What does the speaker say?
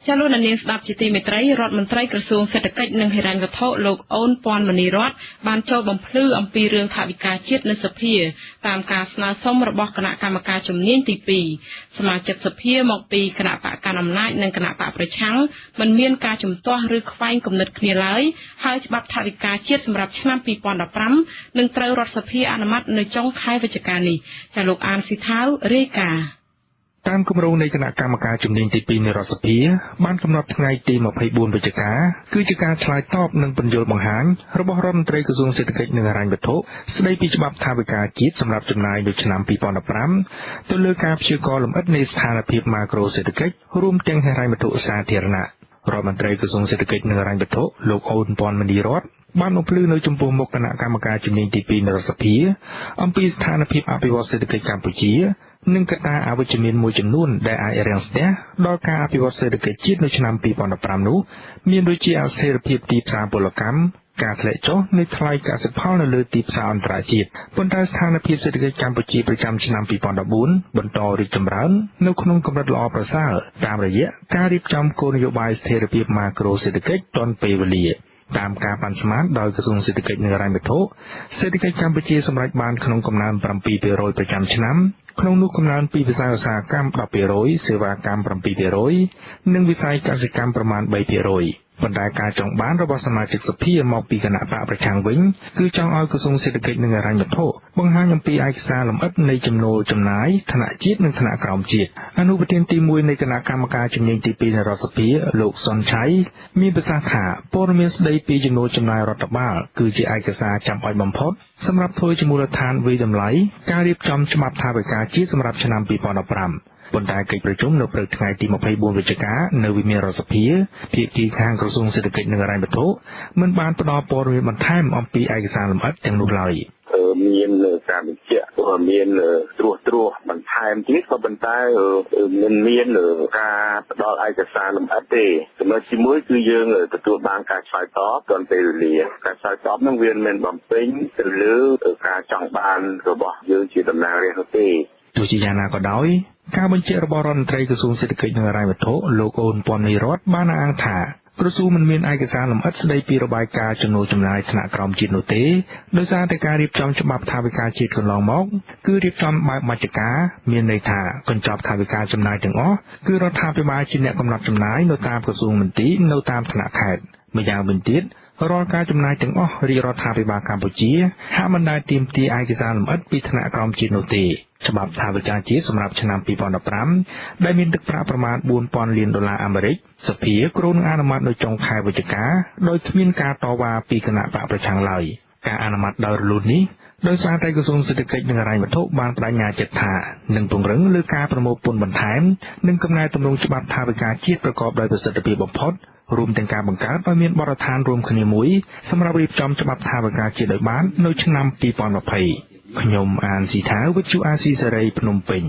ចាលោកនាងស្ដាប់ជាទីមេត្រីរដ្ឋមន្ត្រីក្រសួងសេដ្ឋកិច្ចនិងហិរញ្ញវត្ថុលោកអូនពាន់មនីរតបានចូលបំភ្លឺអំពីរឿងថវិកាជាតិនៅសភាតាមការស្នើសុំរបស់គណៈកម្មការជំនាញទី2សមាជិកសភាមកពីគណៈបកកណ្ដាលអំណាចនិងគណៈបកប្រឆាំងមិនមានការជំទាស់ឬខ្វែងគំនិតគ្នាឡើយហើយច្បាប់ថវិកាជាតិសម្រាប់ឆ្នាំ2015នឹងត្រូវរដ្ឋសភាអនុម័តនៅចុងខែវិច្ឆិកានេះចាលោកអានស៊ីថាវរាយការណ៍តាមគម្រោងនៃគណៈកម្មការជំនាញទី2នៃរដ្ឋសភាបានកំណត់ថ្ងៃទី24វិច្ឆិកាគឺជាការឆ្លើយតបនឹងពន្យល់បង្ហាញរបស់រដ្ឋមន្ត្រីក្រសួងសេដ្ឋកិច្ចនិងហិរញ្ញវត្ថុស្ដីពីច្បាប់ថវិកាជាតិសម្រាប់ចំណាយនៅឆ្នាំ2015ទៅលើការព្យាករណ៍លម្អិតនៃស្ថានភាពម៉ាក្រូសេដ្ឋកិច្ចរួមទាំងហិរញ្ញវត្ថុសាធារណៈរដ្ឋមន្ត្រីក្រសួងសេដ្ឋកិច្ចនិងហិរញ្ញវត្ថុលោកអូនពាន់មនីរតបានបំភ្លឺនៅចំពោះមុខគណៈកម្មការជំនាញទី2នៃរដ្ឋសភាអំពីស្ថានភាពអភិវឌ្ឍសេដ្ឋកិច្ចកម្ពុជានិងកត្តាអវិជ្ជមានមួយចំនួនដែលអាចរាំងស្ទះដល់ការអភិវឌ្ឍសេដ្ឋកិច្ចជាតិនៅឆ្នាំ2015នោះមានដូចជាអស្ថិរភាពទីផ្សារពលកម្មការធ្លាក់ចុះនៃថ្លៃកសិផលនៅលើទីផ្សារអន្តរជាតិប៉ុន្តែស្ថានភាពសេដ្ឋកិច្ចកម្ពុជាប្រចាំឆ្នាំ2014បន្តរីកចម្រើននៅក្នុងកម្រិតល្អប្រសើរតាមរយៈការរៀបចំគោលនយោបាយស្ថិរភាពម៉ាក្រូសេដ្ឋកិច្ចទាន់ពេលវេលាតាមការប៉ាន់ស្មានដោយក្រសួងសេដ្ឋកិច្ចនិងហិរញ្ញវត្ថុសេដ្ឋកិច្ចកម្ពុជាសម្រេចបានក្នុងកំណើន 7% ប្រចាំឆ្នាំក្នុងនោះកំណើនពីវិស័យឧស្សាហកម្ម 10% សេវាកម្ម 7% និងវិស័យកសិកម្មប្រមាណ 3%ប៉ុន្តែការចង់បានរបស់សមាជិកសភាមកពីគណៈបកប្រឆាំងវិញគឺចង់ឲ្យក្រសួងសេដ្ឋកិច្ចនិងហិរញ្ញវត្ថុបង្ហាញអំពីឯកសារលម្អិតនៃចំណូលចំណាយថ្នាក់ជាតិនិងថ្នាក់ក្រោមជាតិអនុប្រធានទី1នៃគណៈកម្មការជំនាញទី2នៃរដ្ឋសភាលោកសុនឆៃមានប្រសាសន៍ថាព័ត៌មានស្ដីពីចំណូលចំណាយរដ្ឋបាលគឺជាឯកសារចាំបាច់បំផុតសម្រាប់ធ្វើជាមូលដ្ឋានវិតម្លៃការរៀបចំច្បាប់ថវិកាជាតិសម្រាប់ឆ្នាំ2015ប៉ុន្តែកិច្ចប្រជុំនៅព្រឹកថ្ងៃទី24វិច្ឆិកានៅវិមានរដ្ឋសភាភាគីខាងក្រសួងសេដ្ឋកិច្ចនិងហិរញ្ញវត្ថុមិនបានផ្ដល់ព័ត៌មានបន្ថែមអំពីឯកសារលម្អិតទាំងនោះឡើយមានការបញ្ជាក់មានត្រួសបន្ថែមទៀតក៏ប៉ុន្តែមិនមានការផ្ដល់ឯកសារលម្អិតទេចំណុចទី1គឺយើងទទួលបានការឆ្លើយតបទាន់ពេលវេលាការឆ្លើយតបនឹងវាមិនបំពេញទៅលើការចង់បានរបស់យើងជាតំណាងរាស្ត្រនោះទេទោះជាយ៉ាងណាក៏ដោយការបញ្ជាក់របស់រដ្ឋមន្ត្រីក្រសួងសេដ្ឋកិច្ចនិងហិរញ្ញវត្ថុលោកអូនពាន់មនីរតបានអះអាងថាក្រសួងមិនមានឯកសារលម្អិតស្ដីពីរបាយការណ៍ចំណូលចំណាយថ្នាក់ក្រោមជាតិនោះទេដោយសារតែការរៀបចំច្បាប់ថវិកាជាតិកន្លងមកគឺរៀបចំបែបមជ្ឈការមានន័យថាកញ្ចប់ថវិកាចំណាយទាំងអស់គឺរដ្ឋាភិបាលជាអ្នកកំណត់ចំណាយនៅតាមក្រសួងមន្ទីរនៅតាមថ្នាក់ខេត្តម្យ៉ាងវិញទៀតរាល់ការចំណាយទាំងអស់រាជរដ្ឋាភិបាលកម្ពុជាហាក់មិនដែលទាមទារឯកសារលម្អិតពីថ្នាក់ក្រោមជាតិនោះទេច្បាប់ថវិកាជាតិសម្រាប់ឆ្នាំ2015ដែលមានទឹកប្រាក់ប្រមាណ $4,000 លានអាមេរិកសភាគ្រោងនឹងអនុម័តនៅចុងខែវិច្ឆិកាដោយគ្មានការតវ៉ាពីគណៈបកប្រឆាំងឡើយការអនុម័តដោយរលូននេះដោយសារតែក្រសួងសេដ្ឋកិច្ចនិងហិរញ្ញវត្ថុបានបដិញ្ញាចិត្តថានឹងពង្រឹងលើការប្រមូលពន្ធបន្ថែមនិងកំណែទម្រង់ច្បាប់ថវិកាជាតិប្រកបដោយប្រសិទ្ធភាពបំផុតរួមទាំងការបង្កើតឲ្យមានបទដ្ឋានរួមគ្នាមួយសម្រាប់រៀបចំច្បាប់ថវិកាជាតិឲ្យបាននៅឆ្នាំ2020ខ្ញុំអានស៊ីថាវិទ្យុអាស៊ីសេរីភ្នំពេញ